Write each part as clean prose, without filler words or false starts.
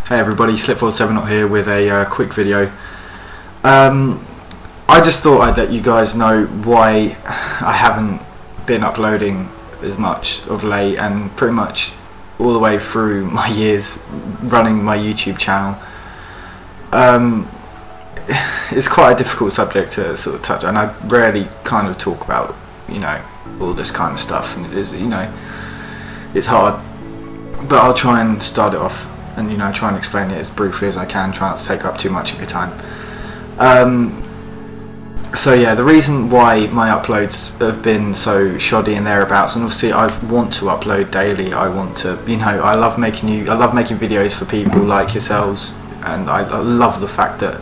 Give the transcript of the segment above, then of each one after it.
Hey everybody, Slip47 here with a quick video. I just thought I'd let you guys know why I haven't been uploading as much of late, and pretty much all the way through my years running my YouTube channel. It's quite a difficult subject to sort of touch, and I rarely kind of talk about, all this kind of stuff, and it is, it's hard, but I'll try and start it off and try and explain it as briefly as I can, try not to take up too much of your time. So yeah, the reason why my uploads have been so shoddy and thereabouts, and obviously I want to upload daily, I want to, I love making videos for people like yourselves, and I love the fact that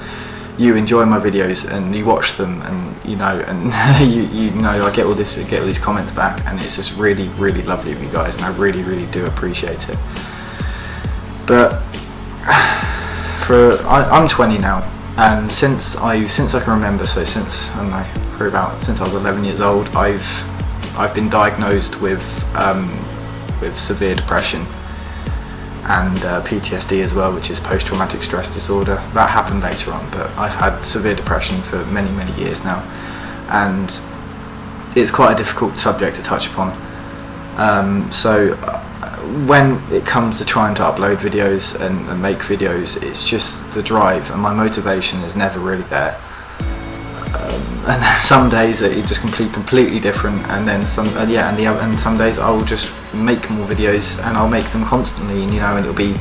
you enjoy my videos and you watch them, and I get all these comments back, and it's just really, really lovely of you guys, and I really, really do appreciate it. But I'm 20 now, and since I can remember, so since I was 11 years old, I've been diagnosed with severe depression and PTSD as well, which is post-traumatic stress disorder. That happened later on, but I've had severe depression for many, many years now, and it's quite a difficult subject to touch upon. So when it comes to trying to upload videos and make videos, it's just the drive, and my motivation is never really there. And then some days it just completely different, and then some days I will just make more videos, and I'll make them constantly, and it'll be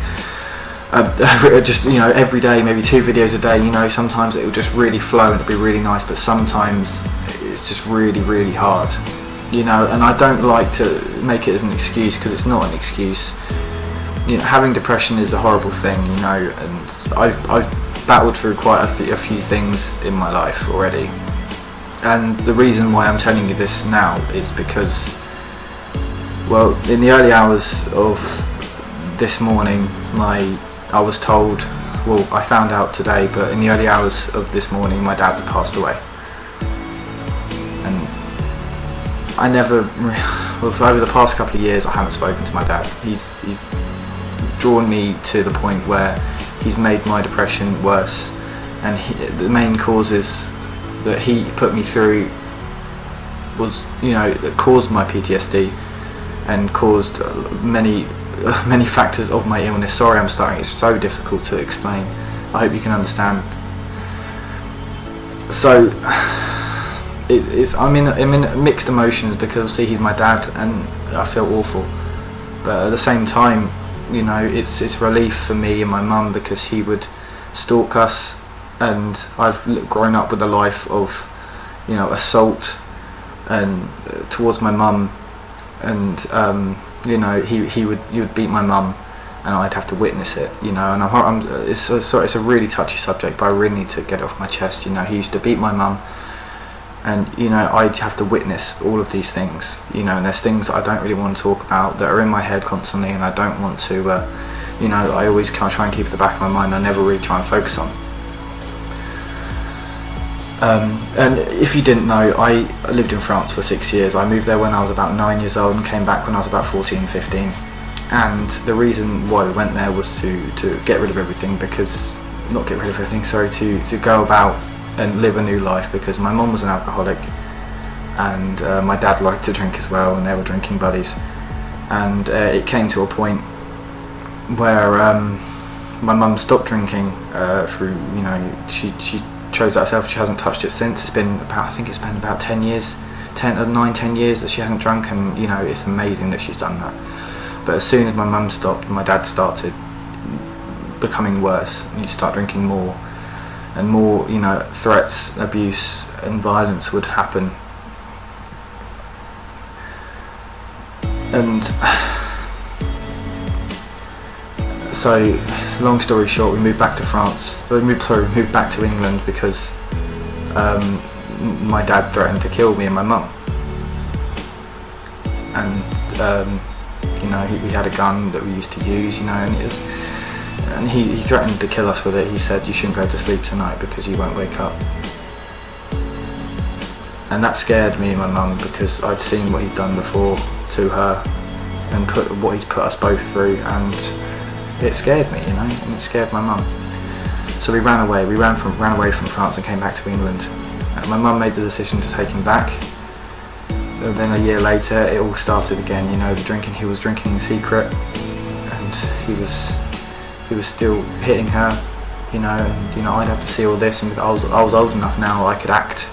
just every day, maybe 2 videos a day. Sometimes it'll just really flow and it'll be really nice, but sometimes it's just really, really hard. And I don't like to make it as an excuse, because it's not an excuse. Having depression is a horrible thing, and I've battled through quite a few things in my life already. And the reason why I'm telling you this now is because, well, in the early hours of this morning, I was told, well, I found out today, but in the early hours of this morning, my dad had passed away. And I never, for over the past couple of years, I haven't spoken to my dad. He's drawn me to the point where he's made my depression worse, and the main causes that he put me through was, that caused my PTSD and caused many factors of my illness. Sorry, it's so difficult to explain. I hope you can understand. So I'm in mixed emotions, because see, he's my dad and I feel awful, but at the same time, it's relief for me and my mum, because he would stalk us, and I've grown up with a life of assault and towards my mum, and he would beat my mum, and I'd have to witness it, and it's a really touchy subject, but I really need to get it off my chest. He used to beat my mum, and I'd have to witness all of these things, and there's things that I don't really want to talk about that are in my head constantly, and I don't want to I always kind of try and keep it at the back of my mind. I never really try and focus on. And if you didn't know, I lived in France for 6 years. I moved there when I was about 9 years old and came back when I was about 14, 15. And the reason why we went there was to get rid of everything, to go about and live a new life, because my mum was an alcoholic, and my dad liked to drink as well, and they were drinking buddies. And it came to a point where my mum stopped drinking through, she chose that herself. She hasn't touched it since. I think it's been about 10 years, 9-10 years that she hasn't drunk, and it's amazing that she's done that. But as soon as my mum stopped, my dad started becoming worse, and he'd start drinking more and more, threats, abuse and violence would happen. And so, long story short, we moved back to France. We moved back to England because my dad threatened to kill me and my mum. And we had a gun that we used to use, and he threatened to kill us with it. He said, "You shouldn't go to sleep tonight because you won't wake up." And that scared me and my mum, because I'd seen what he'd done before to her, and what he's put us both through, and it scared me, you know, and it scared my mum. So we ran away. We ran away from France and came back to England. My mum made the decision to take him back. And then a year later, it all started again. You know, the drinking. He was drinking in secret, and he was still hitting her. You know, and you know, I'd have to see all this, and I was old enough now. I could act.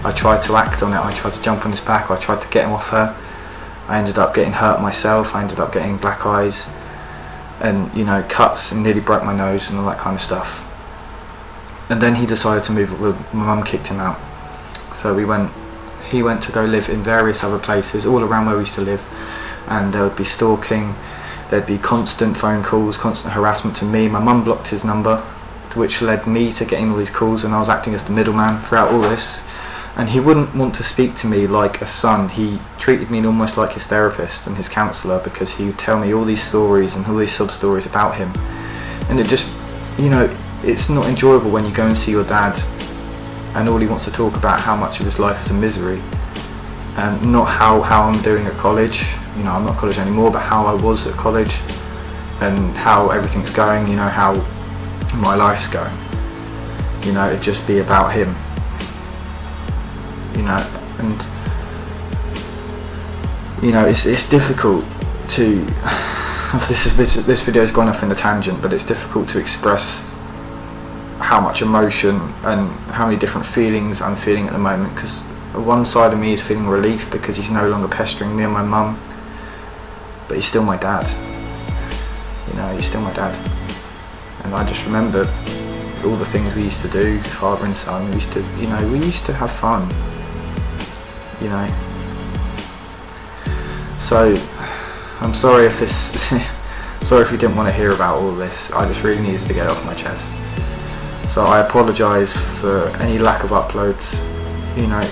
I tried to act on it. I tried to jump on his back. I tried to get him off her. I ended up getting hurt myself. I ended up getting black eyes, and you know, cuts, and nearly broke my nose and all that kind of stuff. And then he decided to move. My mum kicked him out. So he went to go live in various other places all around where we used to live, and there would be stalking, there'd be constant phone calls, constant harassment to me. My mum blocked his number, which led me to getting all these calls, and I was acting as the middleman throughout all this. And he wouldn't want to speak to me like a son. He treated me almost like his therapist and his counsellor, because he would tell me all these stories and all these sub-stories about him. And it just, you know, it's not enjoyable when you go and see your dad and all he wants to talk about how much of his life is a misery, and not how I'm doing at college. You know, I'm not at college anymore, but how I was at college and how everything's going, you know, how my life's going. You know, it'd just be about him. You know, and you know, it's difficult to this video's gone off in a tangent, but it's difficult to express how much emotion and how many different feelings I'm feeling at the moment, because one side of me is feeling relief because he's no longer pestering me and my mum, but he's still my dad. You know, he's still my dad. And I just remember all the things we used to do, father and son. We used to have fun, you know. So I'm sorry if sorry if you didn't want to hear about all this. I just really needed to get it off my chest. So I apologise for any lack of uploads, you know,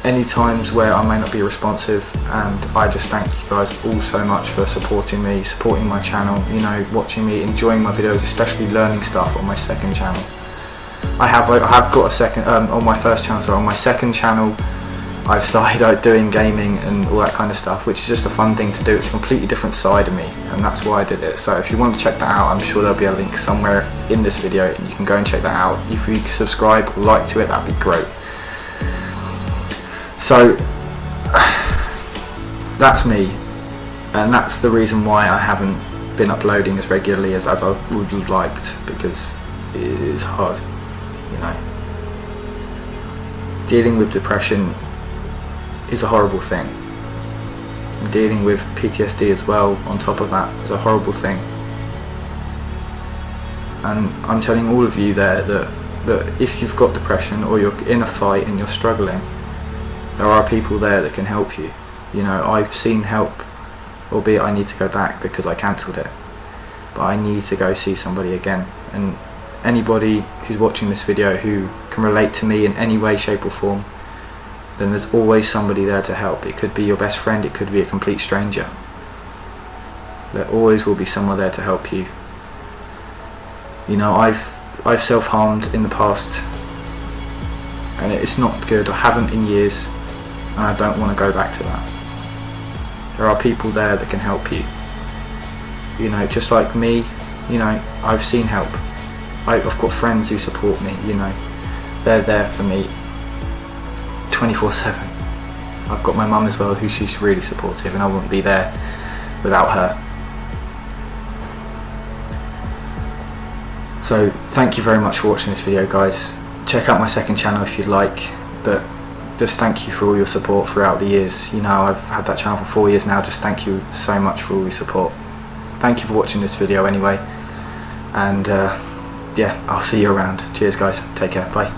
any times where I may not be responsive, and I just thank you guys all so much for supporting me, supporting my channel, you know, watching me, enjoying my videos, especially learning stuff on my second channel. I have got a second, on my first channel, so on my second channel I've started out doing gaming and all that kind of stuff, which is just a fun thing to do. It's a completely different side of me, and that's why I did it. So if you want to check that out, I'm sure there'll be a link somewhere in this video and you can go and check that out. If you could subscribe or like to it, that'd be great. So that's me, and that's the reason why I haven't been uploading as regularly as I would have liked, because it is hard, you know. Dealing with depression is a horrible thing. Dealing with PTSD as well on top of that is a horrible thing. And I'm telling all of you there that if you've got depression or you're in a fight and you're struggling, there are people there that can help you. You know, I've seen help, albeit I need to go back because I cancelled it, but I need to go see somebody again. And anybody who's watching this video who can relate to me in any way, shape or form, then there's always somebody there to help. It could be your best friend, it could be a complete stranger. There always will be someone there to help you. You know, I've self-harmed in the past, and it's not good. I haven't in years, and I don't want to go back to that. There are people there that can help you. You know, just like me, you know, I've seen help. I've got friends who support me, you know. They're there for me 24/7. I've got my mum as well, who she's really supportive, and I wouldn't be there without her. So thank you very much for watching this video, guys. Check out my second channel if you'd like, but just thank you for all your support throughout the years. You know, I've had that channel for 4 years now. Just thank you so much for all your support. Thank you for watching this video anyway, and yeah, I'll see you around. Cheers guys, take care, bye.